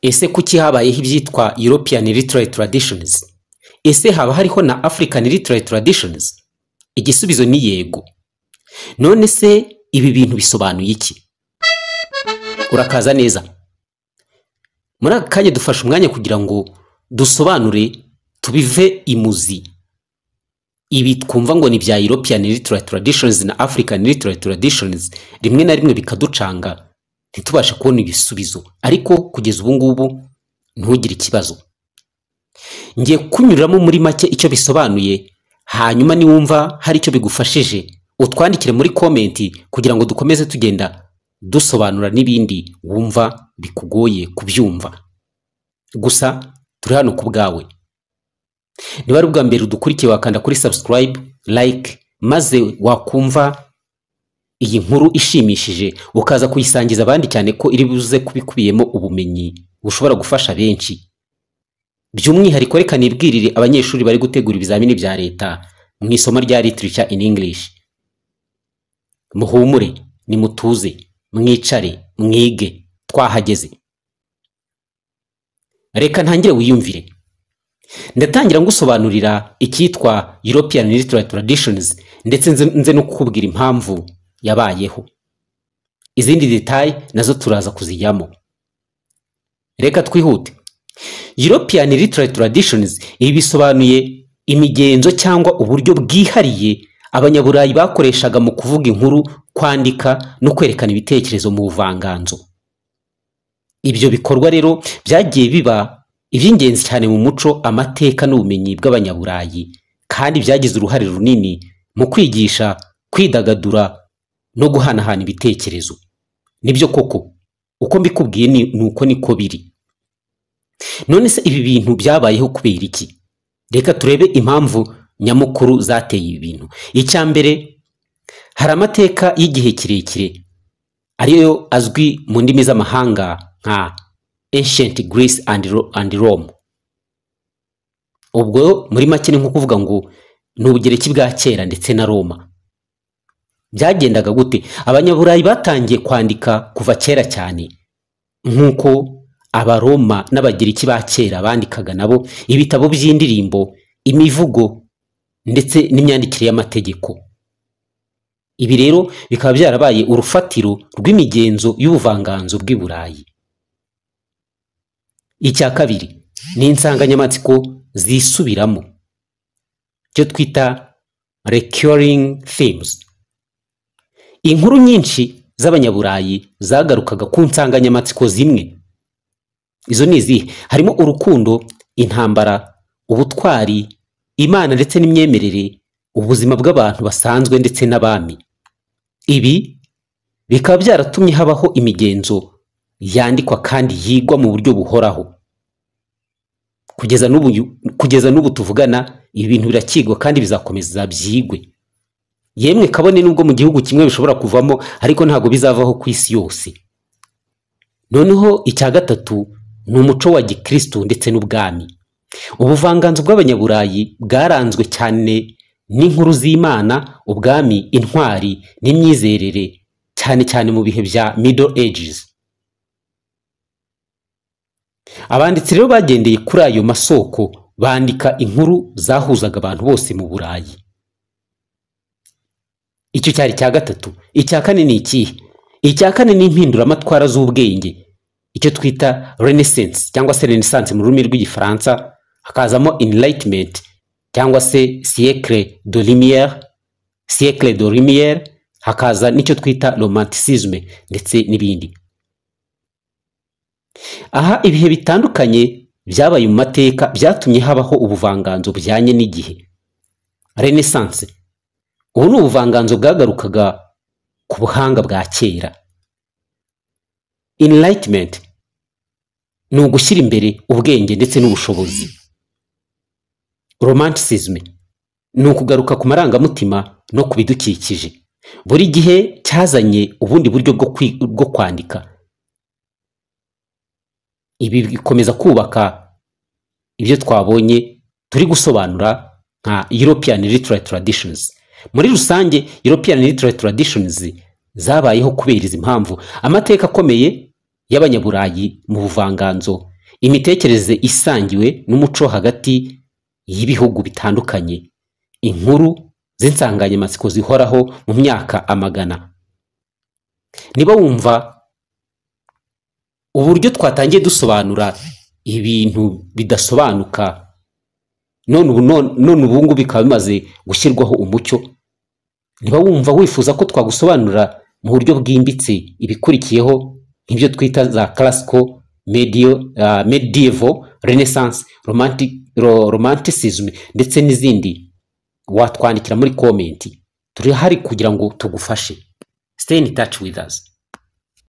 Ese kuki habayeho ibyitwa European Literary Traditions? Ese haba hariho na African Literary Traditions? Igisubizo ni yego. None se ibi bintu bisobanuye iki? Urakaza neza. Muri aka kanya dufashe umwanya kugira ngo dusobanure tubive imuzi. Ibi twumva ngo ni bya European Literary Traditions na African Literary Traditions rimwe na rimwe bikaducanga ntitubashe kubona ibisubizo, ariko kugeza ubu ngubu ntugire ikibazo. Ngiye kunyuramo muri make icyo bisobanuye, hanyuma niwumva hari icyo bigufashije utwandikire muri comment kugira ngo dukomeze tugenda dusobanura n'ibindi wumva bikugoye kubyumva. Gusa turi hano ku bwawe. Niba ari ubwa mbere udukurikiye wakanda kuri subscribe, like, maze wakumva iyi nkuru ishimishije ukaza kuyisangiza abandi, cyane ko iri buze kubikubiyemo ubumenyi bushobora gufasha benshi. By'umwihariko reka nibwirire abanyeshuri bari gutegura ibizamini bya leta mu isomo rya literature in English. Muhumure, nimutuze, mwicare, mwige, twahageze. Reka ntangire wiyumvire. Ndatangira ngusobanurira icyitwa European Literary Traditions ndetse nze no kukubwira impamvu yabayeho. Izindi detail nazo turaza kuzijyamo. Reka twihute. European Literary Traditions ibi bisobanuye imigenzo cyangwa uburyo bwihariye abanyaburayi bakoreshaga mu kuvuga inkuru, kwandika no kwerekana ibitekerezo mu buvanganzo. Ibyo bikorwa rero byagiye biba iby'ingenzi cyane mu muco, amateka n'ubumenyi bw'abanyaburayi, kandi byagize uruhare runini mu kwigisha, kwidagadura no guhanahana ibitekerezo. Nibyo koko, uko mbikubwiye ni uko niko biri. None se ibi bintu byabayeho kubera iki? Reka turebe impamvu nyamukuru zateye ibi bintu. Icya mbere, hari amateka y'igihe kirekire ariyo azwi mu ndimi z'amahanga nka Ancient Greece and Rome. Ubwo muri make ni nko kuvuga ngo ni Ubugereki bwa kera ndetse na Roma. Byagendaga gute? Abanyaburayi batangiye kwandika kuva kera cyane, nk'uko Abaroma n'Abagereki ba kera bandikaga nabo ibitabo by'indirimbo, imivugo ndetse n'imyandikire y'amategeko. Ibi rero bikaba byarabaye urufatiro rw'imigenzo y'ubuvanganzo bw'i Burayi. Icya kabiri ni insanganyamatsiko zisubiramo, cyo twita recurring themes. Inkuru nyinshi z'abanyaburayi zagarukaga ku nsanganyamatsiko zimwe. Izo ni izihe? Harimo urukundo, intambara, ubutwari, Imana ndetse n'imyemerere, ubuzima bw'abantu basanzwe ndetse n'abami. Ibi bikaba byaratumye habaho imigenzo yandikwa kandi yigwa mu buryo buhoraho. Kugeza n'ubu tuvugana, ibi bintu birakigwa kandi bizakomeza byigwe. Yemwe kabone nubwo mu gihugu kimwe bishobora kuvamo, ariko ntago bizavaho ku isi yose. Noneho icya gatatu ni umuco wa Gikristo ndetse n'ubwami. Ubuvanganzo bw'abanyaburayi bwaranzwe cyane n'inkuru z'Imana, ubwami, intwari n'imyizerere, cyane cyane mu bihe bya Middle Ages. Abanditsi rero bagendeye kuri ayo masoko bandika inkuru zahuzaga abantu bose mu Burayi. Icyo cyari cya gatatu. Icya kane ni ikihe? Icya kane ni impinduramatwara z'ubwenge, icyo twita Renaissance cyangwa se Renaissance mu rurimi rw'Igifaransa, hakazamo Enlightenment cyangwa se Siècle de Lumière, hakaza n'icyo twita Romanticisme ndetse n'ibindi. Aha ibihe bitandukanye byabaye mu mateka byatumye habaho ubuvanganzo bujyanye n'igihe. Renaissance, ubu ni ubuvanganzo bwagarukaga ku buhanga bwa kera. Enlightenment ni ugushyira imbere ubwenge ndetse n'ubushobozi. Romanticism ni ukugaruka ku marangamutima no ku bidukikije. Buri gihe cyazanye ubundi buryo bwo kwandika. Ibi bikomeza kubaka ibyo twabonye turi gusobanura nka European Literary Traditions. Muri rusange European Literary Traditions zabayeho kubera izi impamvu: amateka akomeye y'abanyaburayi mu buvanganzo, imitekerereze isangiwe n'umuco hagati y'ibihugu bitandukanye, inkuru z'insanganyamatsiko zihoraho mu myaka amagana. Niba wumva uburyo twatangiye dusobanura ibintu bidasobanuka, none ubu ngubu bikaba bimaze gushyirwaho umucyo, niba wumva wifuza ko twagusobanurira mu buryo bwimbitse ibikurikiyeho nk'ibyo twita za classical, medieval, renaissance, romanticism ndetse n'izindi, watwandikira muri komenti. Turi hari kugira ngo tugufashe. Stay in touch with us.